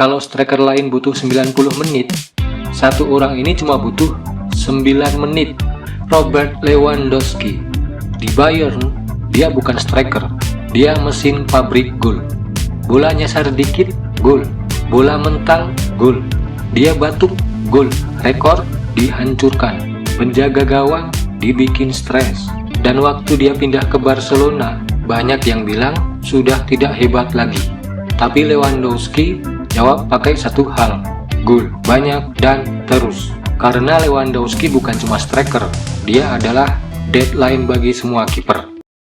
Kalau striker lain butuh 90 menit, satu orang ini cuma butuh 9 menit. Robert Lewandowski. Di Bayern, dia bukan striker, dia mesin pabrik gol. Bola nyasar dikit, gol. Bola mental, gol. Dia batuk, gol. Rekor dihancurkan. Penjaga gawang dibikin stres. Dan waktu dia pindah ke Barcelona, banyak yang bilang sudah tidak hebat lagi. Tapi Lewandowski jawab pakai satu hal, gol banyak dan terus. Karena Lewandowski bukan cuma striker, dia adalah deadline bagi semua kiper.